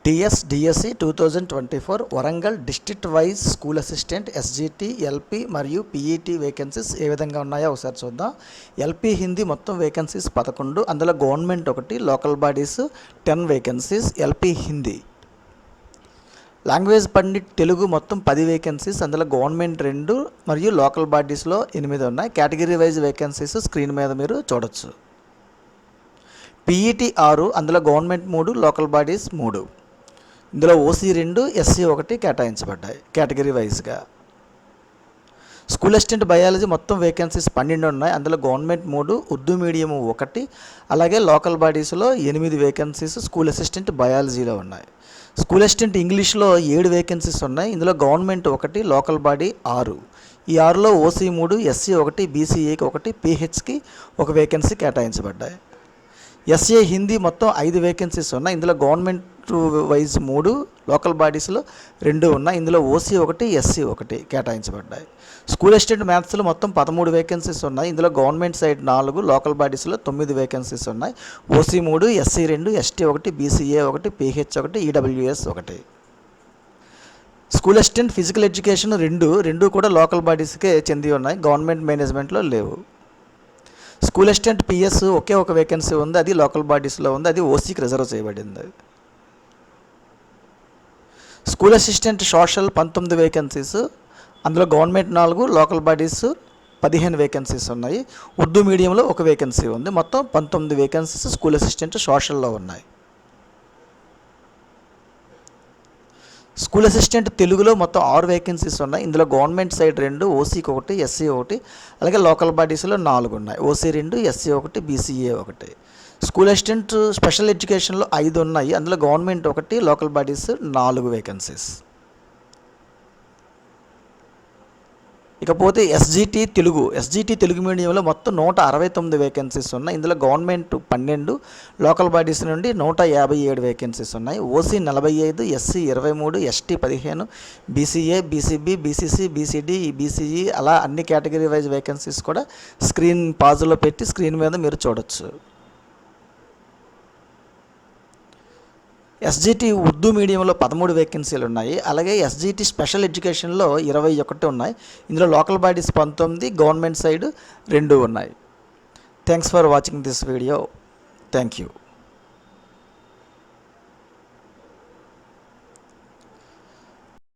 TS DSC 2024 Warangal district wise school assistant SGT LP మరియు PET vacancies ఏ విధంగా ఉన్నాయో ఒకసారి చూద్దాం. ఎల్పి హిందీ మొత్తం వేకెన్సీస్ 11, అందులో government 1, local bodies 10 vacancies. LP Hindi. Language pandit Telugu మొత్తం 10 వేకెన్సీస్, అందులో గవర్నమెంట్ 2 మరియు లోకల్ బాడీస్లో 8 ఉన్నాయి. కేటగిరీ వైజ్ వేకెన్సీస్ స్క్రీన్ మీద మీరు చూడొచ్చు. పిఈటి 6, అందులో గవర్నమెంట్ 3, లోకల్ బాడీస్ 3. ఇందులో ఓసీ 2, ఎస్సీ 1 కేటాయించబడ్డాయి కేటగిరీ వైజ్గా. స్కూల్ అసిస్టెంట్ బయాలజీ మొత్తం వేకెన్సీస్ 12 ఉన్నాయి, అందులో గవర్నమెంట్ 3, ఉర్దూ మీడియం 1, అలాగే లోకల్ బాడీస్లో 8 వేకెన్సీస్ స్కూల్ అసిస్టెంట్ బయాలజీలో ఉన్నాయి. స్కూల్ అసిస్టెంట్ ఇంగ్లీష్లో 7 వేకెన్సీస్ ఉన్నాయి, ఇందులో గవర్నమెంట్ 1, లోకల్ బాడీ 6. ఈ 6లో ఓసీ 3, ఎస్సీ 1, బీసీఏకి 1, పీహెచ్కి 1 వేకెన్సీ కేటాయించబడ్డాయి. ఎస్ఏ హిందీ మొత్తం 5 వేకెన్సీస్ ఉన్నాయి, ఇందులో గవర్నమెంట్ వైజ్ 3, లోకల్ బాడీస్లో 2 ఉన్నాయి, ఇందులో ఓసీ 1, ఎస్సీ 1 కేటాయించబడ్డాయి. స్కూల్ అసిస్టెంట్ మ్యాథ్స్లో మొత్తం 13 వేకెన్సీస్ ఉన్నాయి, ఇందులో గవర్నమెంట్ సైడ్ 4, లోకల్ బాడీస్లో 9 వేకెన్సీస్ ఉన్నాయి. OC 3, SC 2, ST 1, BCA 1, pH 1, EWS 1. School assistant physical education 2 కూడా లోకల్ బాడీస్కే చెంది ఉన్నాయి, గవర్నమెంట్ మేనేజ్మెంట్లో లేవు. స్కూల్ అసిస్టెంట్ పిఎస్ ఒకే ఒక వేకెన్సీ ఉంది, అది లోకల్ బాడీస్లో ఉంది, అది ఓసీకి రిజర్వ్ చేయబడింది. స్కూల్ అసిస్టెంట్ సోషల్ 19 వేకెన్సీస్, అందులో గవర్నమెంట్ 4, లోకల్ బాడీస్ 15 వేకెన్సీస్ ఉన్నాయి. ఉర్దూ మీడియంలో 1 వేకెన్సీ ఉంది. మొత్తం 19 వేకెన్సీస్ స్కూల్ అసిస్టెంట్ సోషల్లో ఉన్నాయి. స్కూల్ అసిస్టెంట్ తెలుగులో మొత్తం 6 వేకెన్సీస్ ఉన్నాయి, ఇందులో గవర్నమెంట్ సైడ్ 2, ఓసీకి 1, ఎస్సీ 1, అలాగే లోకల్ బాడీస్లో 4 ఉన్నాయి. OC 2, SC 1, BCA 1. School assistant special ఎడ్యుకేషన్లో 5 ఉన్నాయి, అందులో గవర్నమెంట్ 1, లోకల్ బాడీస్ 4 వేకెన్సీస్. ఇకపోతే ఎస్జిటి తెలుగు మీడియంలో మొత్తం 169 వేకెన్సీస్ ఉన్నాయి, ఇందులో గవర్నమెంట్ 12, లోకల్ బాడీస్ నుండి 157 వేకెన్సీస్ ఉన్నాయి. OC 45, SC 23, ST 15, BCA, BCB, BCC, BCD, BCE అలా అన్ని కేటగిరీ వైజ్ వేకెన్సీస్ కూడా స్క్రీన్ పాజులో పెట్టి స్క్రీన్ మీద మీరు చూడొచ్చు. ఎస్జిటి ఉర్దూ మీడియంలో 13 వేకెన్సీలు ఉన్నాయి, అలాగే ఎస్జిటి స్పెషల్ ఎడ్యుకేషన్లో 21 ఉన్నాయి, ఇందులో లోకల్ బాడీస్ 19, గవర్నమెంట్ సైడ్ 2 ఉన్నాయి. Thanks for watching this video. Thank you.